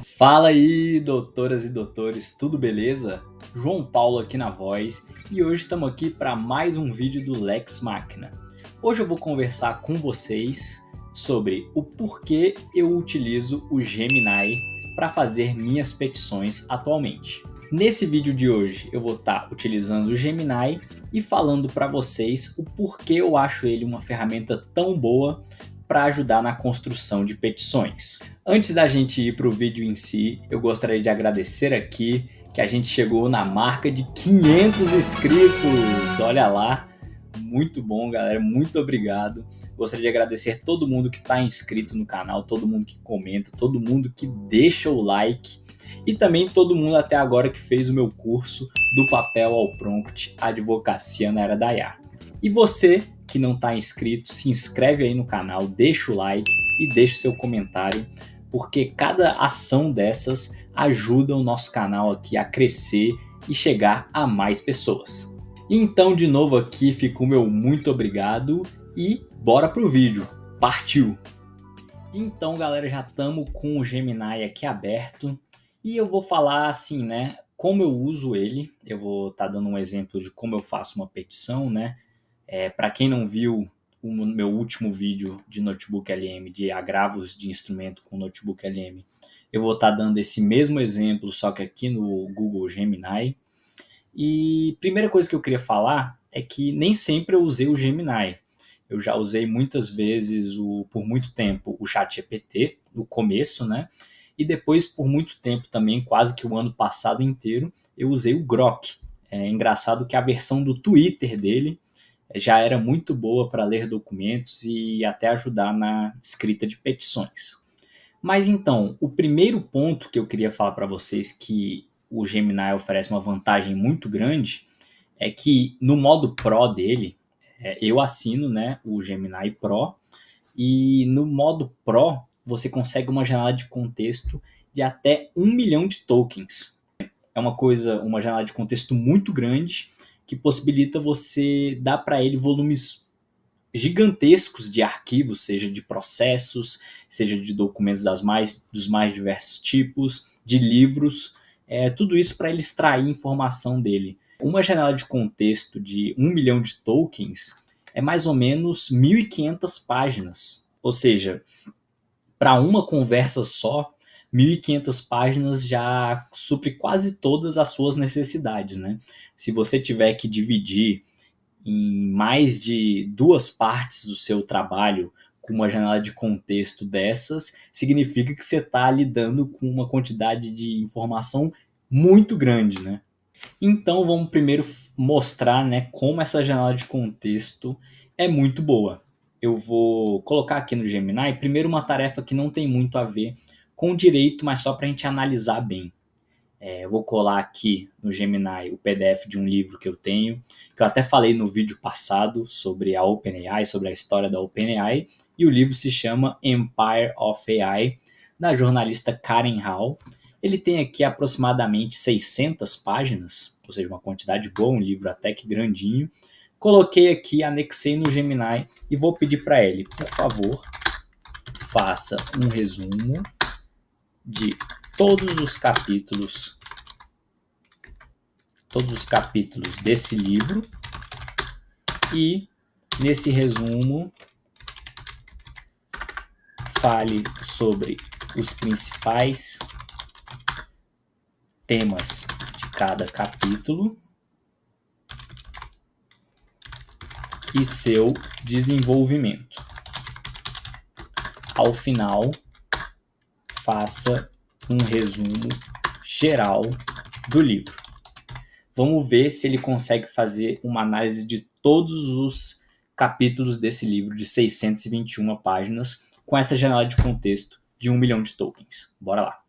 Fala aí, doutoras e doutores, tudo beleza? João Paulo aqui na voz e hoje estamos aqui para mais um vídeo do Lex Machina. Hoje eu vou conversar com vocês sobre o porquê eu utilizo o Gemini para fazer minhas petições atualmente. Nesse vídeo de hoje eu vou estar utilizando o Gemini e falando para vocês o porquê eu acho ele uma ferramenta tão boa para ajudar na construção de petições. Antes da gente ir para o vídeo em si, eu gostaria de agradecer aqui que a gente chegou na marca de 500 inscritos. Olha lá, muito bom, galera, muito obrigado. Gostaria de agradecer todo mundo que está inscrito no canal, todo mundo que comenta, todo mundo que deixa o like e também todo mundo até agora que fez o meu curso do papel ao prompt Advocacia na Era da IA. E você que não está inscrito, se inscreve aí no canal, deixa o like e deixa o seu comentário, porque cada ação dessas ajuda o nosso canal aqui a crescer e chegar a mais pessoas. Então, de novo aqui, fica o meu muito obrigado e bora pro vídeo. Partiu! Então, galera, já estamos com o Gemini aqui aberto e eu vou falar assim, né, como eu uso ele. Eu vou estar dando um exemplo de como eu faço uma petição, né? Para quem não viu o meu último vídeo de Notebook LM, de agravos de instrumento com Notebook LM, eu vou estar dando esse mesmo exemplo, só que aqui no Google Gemini. E primeira coisa que eu queria falar é que nem sempre eu usei o Gemini. Eu já usei muitas vezes, por muito tempo, o ChatGPT, no começo, né? E depois, por muito tempo também, quase que o ano passado inteiro, eu usei o Grok. É engraçado que a versão do Twitter dele já era muito boa para ler documentos e até ajudar na escrita de petições. Mas então, o primeiro ponto que eu queria falar para vocês que o Gemini oferece uma vantagem muito grande é que no modo Pro dele, eu assino, né, o Gemini Pro, e no modo Pro você consegue uma janela de contexto de até 1 milhão de tokens. É uma janela de contexto muito grande que possibilita você dar para ele volumes gigantescos de arquivos, seja de processos, seja de documentos dos mais diversos tipos, de livros, tudo isso para ele extrair informação dele. Uma janela de contexto de 1 milhão de tokens é mais ou menos 1.500 páginas, ou seja, para uma conversa só, 1.500 páginas já supre quase todas as suas necessidades, né? Se você tiver que dividir em mais de 2 partes do seu trabalho com uma janela de contexto dessas, significa que você está lidando com uma quantidade de informação muito grande, né? Então vamos primeiro mostrar, né, como essa janela de contexto é muito boa. Eu vou colocar aqui no Gemini primeiro uma tarefa que não tem muito a ver com direito, mas só para a gente analisar bem. Eu vou colar aqui no Gemini o PDF de um livro que eu tenho, que eu até falei no vídeo passado sobre a OpenAI, sobre a história da OpenAI, e o livro se chama Empire of AI, da jornalista Karen Hall. Ele tem aqui aproximadamente 600 páginas, ou seja, uma quantidade boa, um livro até que grandinho. Coloquei aqui, anexei no Gemini e vou pedir para ele, por favor, faça um resumo de todos os capítulos desse livro e nesse resumo fale sobre os principais temas de cada capítulo e seu desenvolvimento. Ao final, faça um resumo geral do livro. Vamos ver se ele consegue fazer uma análise de todos os capítulos desse livro de 621 páginas com essa janela de contexto de 1 milhão de tokens. Bora lá.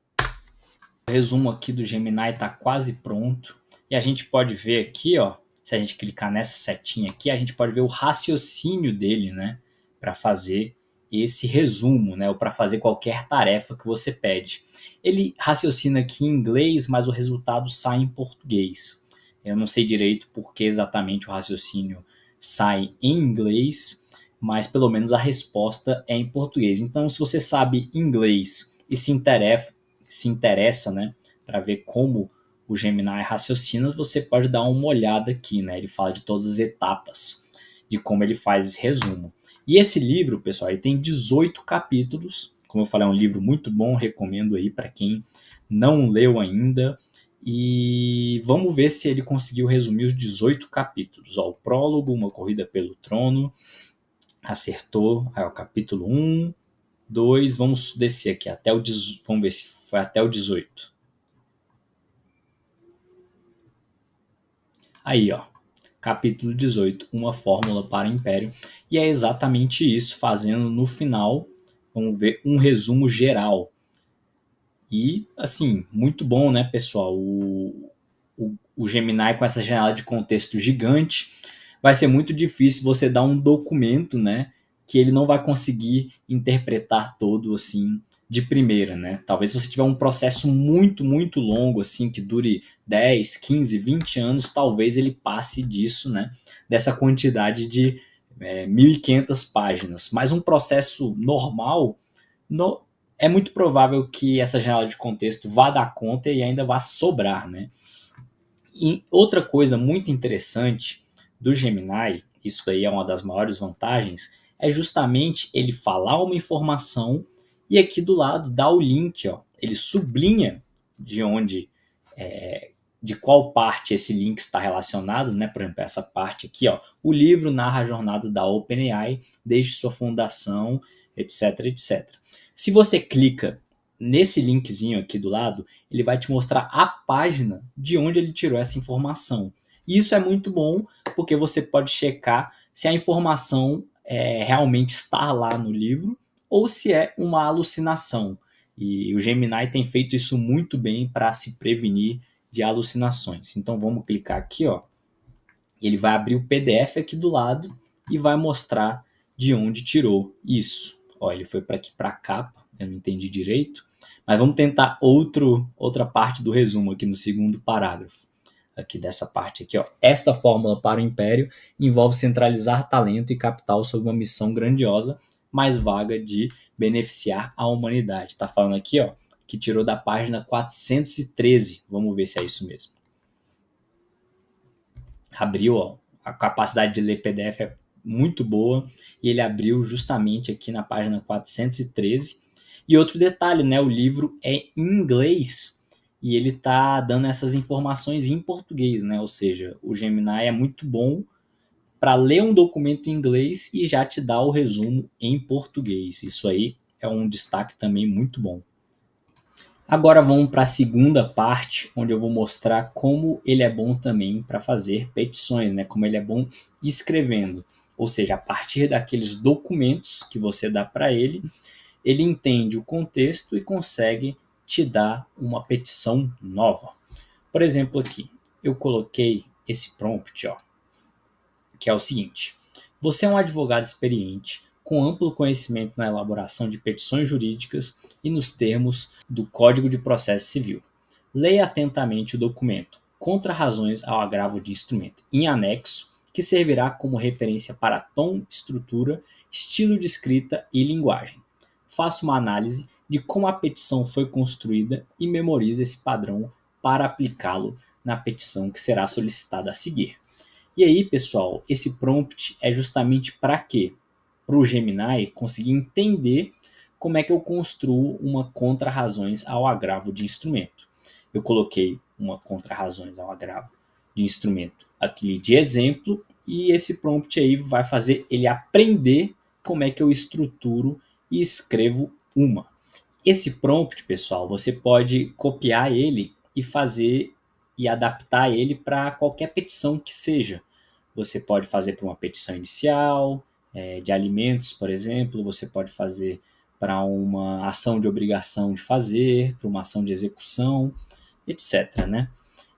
O resumo aqui do Gemini está quase pronto e a gente pode ver aqui, ó, se a gente clicar nessa setinha aqui, a gente pode ver o raciocínio dele, né, para fazer esse resumo, né, ou para fazer qualquer tarefa que você pede. Ele raciocina aqui em inglês, mas o resultado sai em português. Eu não sei direito por que exatamente o raciocínio sai em inglês, mas pelo menos a resposta é em português. Então, se você sabe inglês e se se interessa, né, para ver como o Gemini raciocina, você pode dar uma olhada aqui, né? Ele fala de todas as etapas de como ele faz esse resumo. E esse livro, pessoal, ele tem 18 capítulos. Como eu falei, é um livro muito bom, recomendo aí para quem não leu ainda. E vamos ver se ele conseguiu resumir os 18 capítulos. Ó, o prólogo, Uma Corrida pelo Trono, acertou. Aí, o capítulo 1, 2, vamos descer aqui até o 18, vamos ver se foi até o 18. Aí, ó, capítulo 18, Uma Fórmula para o Império. E é exatamente isso, fazendo no final, vamos ver, um resumo geral. E, assim, muito bom, né, pessoal? O Gemini com essa janela de contexto gigante, vai ser muito difícil você dar um documento, né, que ele não vai conseguir interpretar todo, assim, de primeira, né? Talvez se você tiver um processo muito, muito longo, assim, que dure 10, 15, 20 anos, talvez ele passe disso, né? Dessa quantidade de 1.500 páginas. Mas um processo normal, é muito provável que essa janela de contexto vá dar conta e ainda vá sobrar, né? E outra coisa muito interessante do Gemini, isso aí é uma das maiores vantagens, é justamente ele falar uma informação e aqui do lado dá o link, ó. Ele sublinha de onde, de qual parte esse link está relacionado, né? Por exemplo, essa parte aqui, ó. O livro narra a jornada da OpenAI desde sua fundação, etc, etc. Se você clica nesse linkzinho aqui do lado, ele vai te mostrar a página de onde ele tirou essa informação. E isso é muito bom, porque você pode checar se a informação realmente está lá no livro ou se é uma alucinação. E o Gemini tem feito isso muito bem para se prevenir de alucinações. Então vamos clicar aqui, ó. Ele vai abrir o PDF aqui do lado e vai mostrar de onde tirou isso. Ó, ele foi para aqui para a capa, eu não entendi direito. Mas vamos tentar outra parte do resumo aqui no segundo parágrafo. Aqui dessa parte aqui, ó. Esta fórmula para o império envolve centralizar talento e capital sob uma missão grandiosa, mais vaga de beneficiar a humanidade. Está falando aqui, ó, que tirou da página 413. Vamos ver se é isso mesmo. Abriu, ó, a capacidade de ler PDF é muito boa e ele abriu justamente aqui na página 413. E outro detalhe, né, o livro é em inglês e ele tá dando essas informações em português, né? Ou seja, o Gemini é muito bom para ler um documento em inglês e já te dar o resumo em português. Isso aí é um destaque também muito bom. Agora vamos para a segunda parte, onde eu vou mostrar como ele é bom também para fazer petições, né? Como ele é bom escrevendo. Ou seja, a partir daqueles documentos que você dá para ele, ele entende o contexto e consegue te dar uma petição nova. Por exemplo, aqui, eu coloquei esse prompt, ó, que é o seguinte: você é um advogado experiente, com amplo conhecimento na elaboração de petições jurídicas e nos termos do Código de Processo Civil. Leia atentamente o documento Contra-razões ao agravo de instrumento, em anexo, que servirá como referência para tom, estrutura, estilo de escrita e linguagem. Faça uma análise de como a petição foi construída e memorize esse padrão para aplicá-lo na petição que será solicitada a seguir. E aí, pessoal, esse prompt é justamente para quê? Para o Gemini conseguir entender como é que eu construo uma contra-razões ao agravo de instrumento. Eu coloquei uma contra-razões ao agravo de instrumento aqui de exemplo e esse prompt aí vai fazer ele aprender como é que eu estruturo e escrevo uma. Esse prompt, pessoal, você pode copiar ele e fazer e adaptar ele para qualquer petição que seja. Você pode fazer para uma petição inicial, de alimentos, por exemplo, você pode fazer para uma ação de obrigação de fazer, para uma ação de execução, etc, né?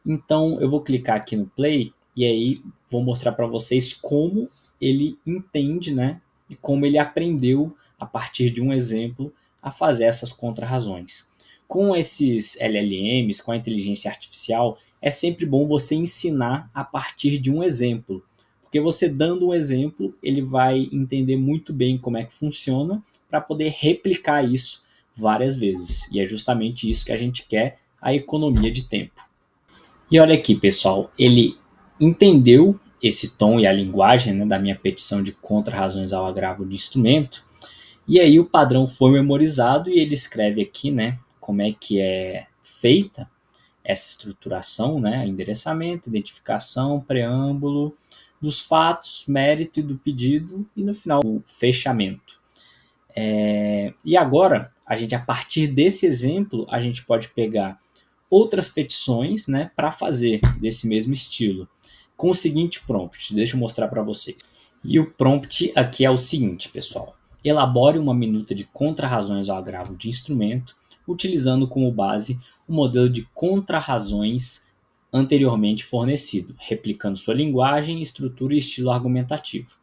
Então, eu vou clicar aqui no play e aí vou mostrar para vocês como ele entende, né? E como ele aprendeu, a partir de um exemplo, a fazer essas contra-razões. Com esses LLMs, com a inteligência artificial, é sempre bom você ensinar a partir de um exemplo. Porque você dando um exemplo, ele vai entender muito bem como é que funciona para poder replicar isso várias vezes. E é justamente isso que a gente quer, a economia de tempo. E olha aqui, pessoal, ele entendeu esse tom e a linguagem, né, da minha petição de contra-razões ao agravo de instrumento, e aí o padrão foi memorizado e ele escreve aqui, né, como é que é feita essa estruturação, né, endereçamento, identificação, preâmbulo dos fatos, mérito e do pedido e no final o fechamento. E agora, a partir desse exemplo, a gente pode pegar outras petições, né, para fazer desse mesmo estilo, com o seguinte prompt. Deixa eu mostrar para vocês. E o prompt aqui é o seguinte, pessoal. Elabore uma minuta de contrarrazões ao agravo de instrumento, utilizando como base o modelo de contrarrazões anteriormente fornecido, replicando sua linguagem, estrutura e estilo argumentativo.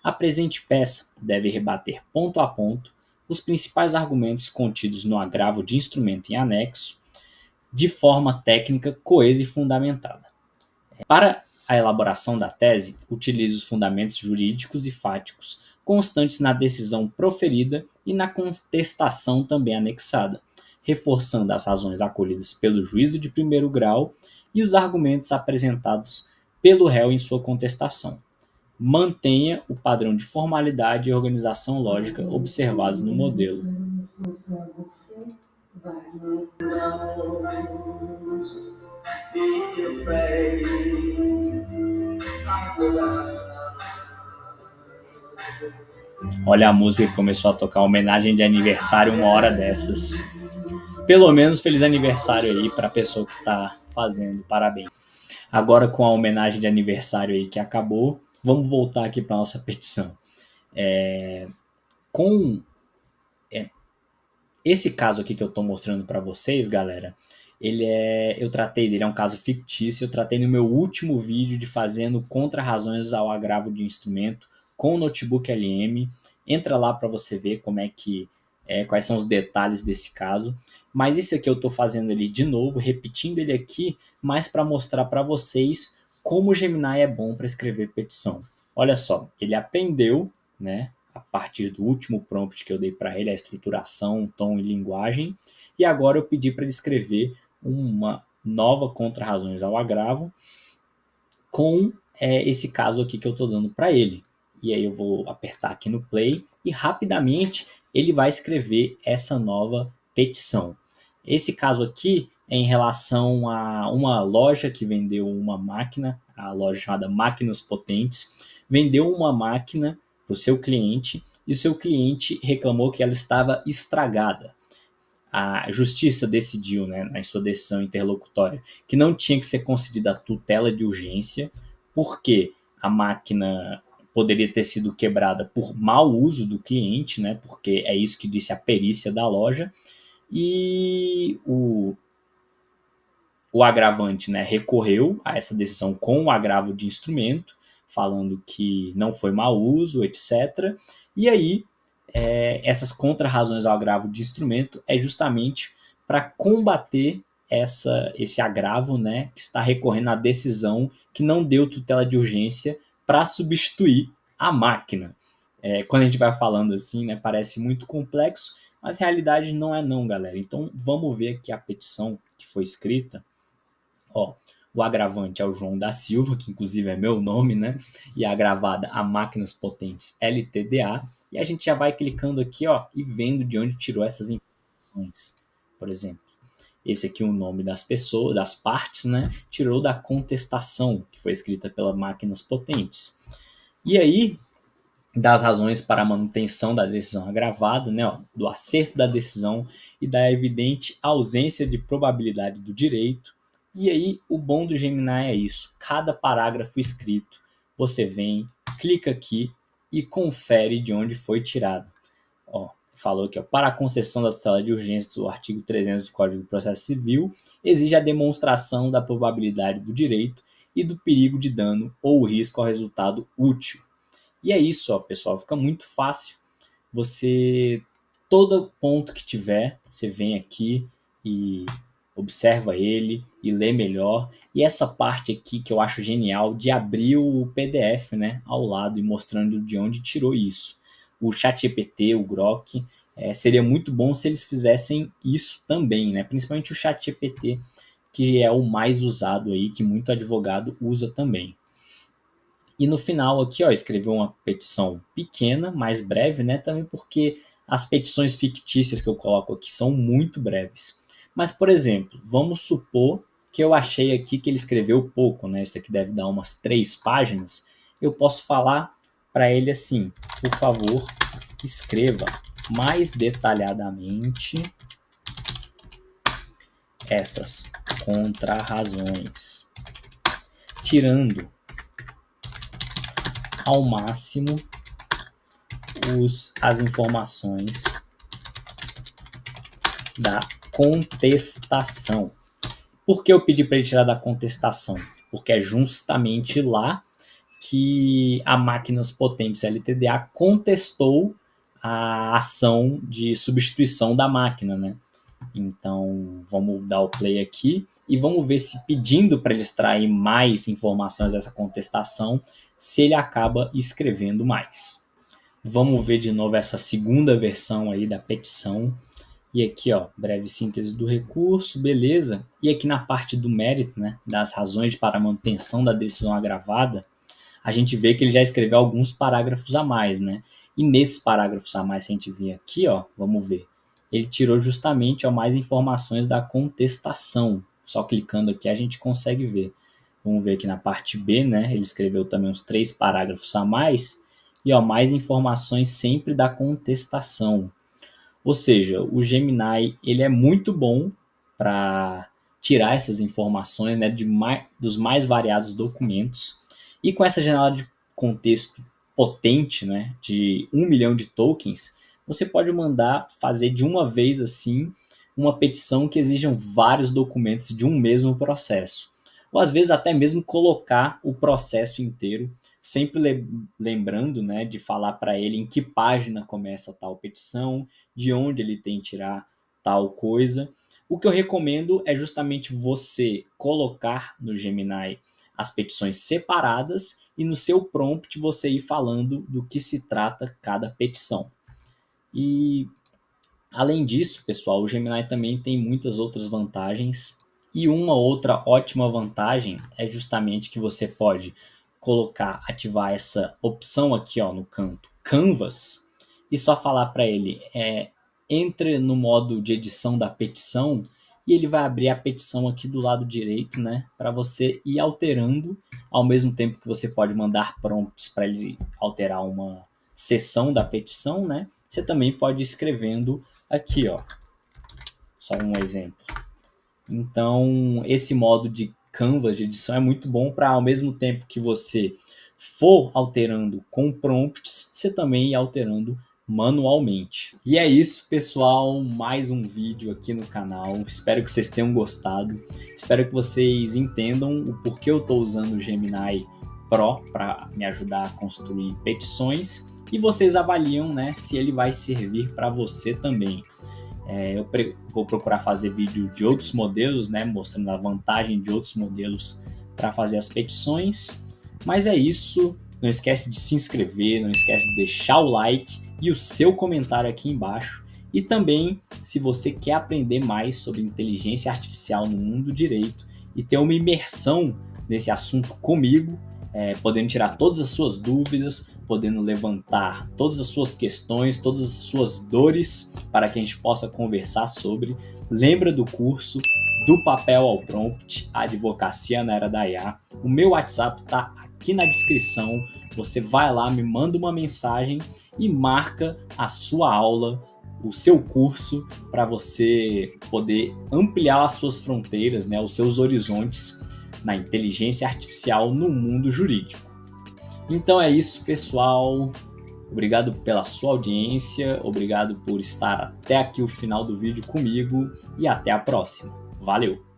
A presente peça deve rebater ponto a ponto os principais argumentos contidos no agravo de instrumento em anexo, de forma técnica, coesa e fundamentada. Para a elaboração da tese, utilize os fundamentos jurídicos e fáticos constantes na decisão proferida e na contestação também anexada, reforçando as razões acolhidas pelo juízo de primeiro grau e os argumentos apresentados pelo réu em sua contestação. Mantenha o padrão de formalidade e organização lógica observados no modelo. Olha, a música começou a tocar, homenagem de aniversário uma hora dessas. Pelo menos feliz aniversário aí para a pessoa que está fazendo, parabéns. Agora com a homenagem de aniversário aí que acabou, vamos voltar aqui para nossa petição. Com esse caso aqui que eu estou mostrando para vocês, galera, eu tratei dele, é um caso fictício, eu tratei no meu último vídeo de fazendo contra-razões ao agravo de instrumento com o notebook LM. Entra lá para você ver como quais são os detalhes desse caso. Mas esse aqui eu estou fazendo ele de novo, repetindo ele aqui, mas para mostrar para vocês como o Gemini é bom para escrever petição. Olha só, ele aprendeu, né, a partir do último prompt que eu dei para ele, a estruturação, tom e linguagem, e agora eu pedi para ele escrever uma nova contra-razões ao agravo com esse caso aqui que eu estou dando para ele. E aí eu vou apertar aqui no play e rapidamente ele vai escrever essa nova petição. Esse caso aqui é em relação a uma loja que vendeu uma máquina, a loja chamada Máquinas Potentes, vendeu uma máquina para o seu cliente e o seu cliente reclamou que ela estava estragada. A justiça decidiu, né, na sua decisão interlocutória, que não tinha que ser concedida a tutela de urgência, porque a máquina poderia ter sido quebrada por mau uso do cliente, né, porque é isso que disse a perícia da loja, e o agravante, né, recorreu a essa decisão com o agravo de instrumento, falando que não foi mau uso, etc. E aí, essas contra-razões ao agravo de instrumento é justamente para combater esse agravo, né, que está recorrendo à decisão que não deu tutela de urgência para substituir a máquina. Quando a gente vai falando assim, né, parece muito complexo, mas a realidade não é não, galera. Então, vamos ver aqui a petição que foi escrita. O agravante é o João da Silva, que inclusive é meu nome, né? E a agravada a Máquinas Potentes LTDA. E a gente já vai clicando aqui, e vendo de onde tirou essas informações. Por exemplo, esse aqui é o nome das pessoas, das partes, né? Tirou da contestação, que foi escrita pela Máquinas Potentes. E aí, das razões para a manutenção da decisão agravada, né, do acerto da decisão e da evidente ausência de probabilidade do direito. E aí, o bom do Gemini é isso. Cada parágrafo escrito, você vem, clica aqui e confere de onde foi tirado. Falou que para a concessão da tutela de urgência do artigo 300 do Código de Processo Civil, exige a demonstração da probabilidade do direito e do perigo de dano ou risco ao resultado útil. E é isso, pessoal. Fica muito fácil. Todo ponto que tiver, você vem aqui e observa ele e lê melhor. E essa parte aqui que eu acho genial de abrir o PDF, né, ao lado e mostrando de onde tirou isso. O ChatGPT, o Grok, Seria muito bom se eles fizessem isso também, né? Principalmente o ChatGPT, que é o mais usado aí, que muito advogado usa também. E no final aqui, ó, escreveu uma petição pequena, mais breve, né? Também porque as petições fictícias que eu coloco aqui são muito breves. Mas, por exemplo, vamos supor que eu achei aqui que ele escreveu pouco, né? Isso aqui deve dar umas 3 páginas. Eu posso falar para ele assim: por favor, escreva mais detalhadamente essas contrarrazões, tirando ao máximo as informações da contestação. Por que eu pedi para ele tirar da contestação? Porque é justamente lá que a Máquinas Potentes LTDA contestou a ação de substituição da máquina, né? Então, vamos dar o play aqui e vamos ver se pedindo para ele extrair mais informações dessa contestação, se ele acaba escrevendo mais. Vamos ver de novo essa segunda versão aí da petição. E aqui, ó, breve síntese do recurso, beleza. E aqui na parte do mérito, né, das razões para a manutenção da decisão agravada, a gente vê que ele já escreveu alguns parágrafos a mais, né? E nesses parágrafos a mais, se a gente vir aqui, ó, vamos ver. Ele tirou justamente ó, mais informações da contestação. Só clicando aqui a gente consegue ver. Vamos ver aqui na parte B, né? Ele escreveu também uns 3 parágrafos a mais. E ó, mais informações sempre da contestação. Ou seja, o Gemini ele é muito bom para tirar essas informações, né, dos mais variados documentos. E com essa janela de contexto potente, né, de 1 milhão de tokens, você pode mandar fazer de uma vez assim uma petição que exijam vários documentos de um mesmo processo. Ou às vezes até mesmo colocar o processo inteiro, sempre lembrando, né, de falar para ele em que página começa tal petição, de onde ele tem que tirar tal coisa. O que eu recomendo é justamente você colocar no Gemini as petições separadas e no seu prompt você ir falando do que se trata cada petição. E além disso, pessoal, o Gemini também tem muitas outras vantagens. E uma outra ótima vantagem é justamente que você pode ativar essa opção aqui ó, no canto Canvas e só falar para ele entre no modo de edição da petição e ele vai abrir a petição aqui do lado direito, né, para você ir alterando, ao mesmo tempo que você pode mandar prompts para ele alterar uma seção da petição, né? Você também pode ir escrevendo aqui, ó. Só um exemplo. Então, esse modo de Canvas de edição é muito bom para, ao mesmo tempo que você for alterando com prompts, você também ir alterando manualmente. E é isso, pessoal, mais um vídeo aqui no canal. Espero que vocês tenham gostado. Espero que vocês entendam o porquê eu estou usando o Gemini Pro para me ajudar a construir petições e vocês avaliam, né, se ele vai servir para você também. Eu vou procurar fazer vídeo de outros modelos, né, mostrando a vantagem de outros modelos para fazer as petições. Mas é isso, não esquece de se inscrever, não esquece de deixar o like e o seu comentário aqui embaixo. E também, se você quer aprender mais sobre inteligência artificial no mundo do direito e ter uma imersão nesse assunto comigo, podendo tirar todas as suas dúvidas, podendo levantar todas as suas questões, todas as suas dores, para que a gente possa conversar sobre. Lembra do curso Do Papel ao Prompt, a Advocacia na Era da IA. O meu WhatsApp está aqui na descrição. Você vai lá, me manda uma mensagem e marca a sua aula, o seu curso, para você poder ampliar as suas fronteiras, né, os seus horizontes na inteligência artificial no mundo jurídico. Então é isso, pessoal. Obrigado pela sua audiência, obrigado por estar até aqui o final do vídeo comigo e até a próxima. Valeu!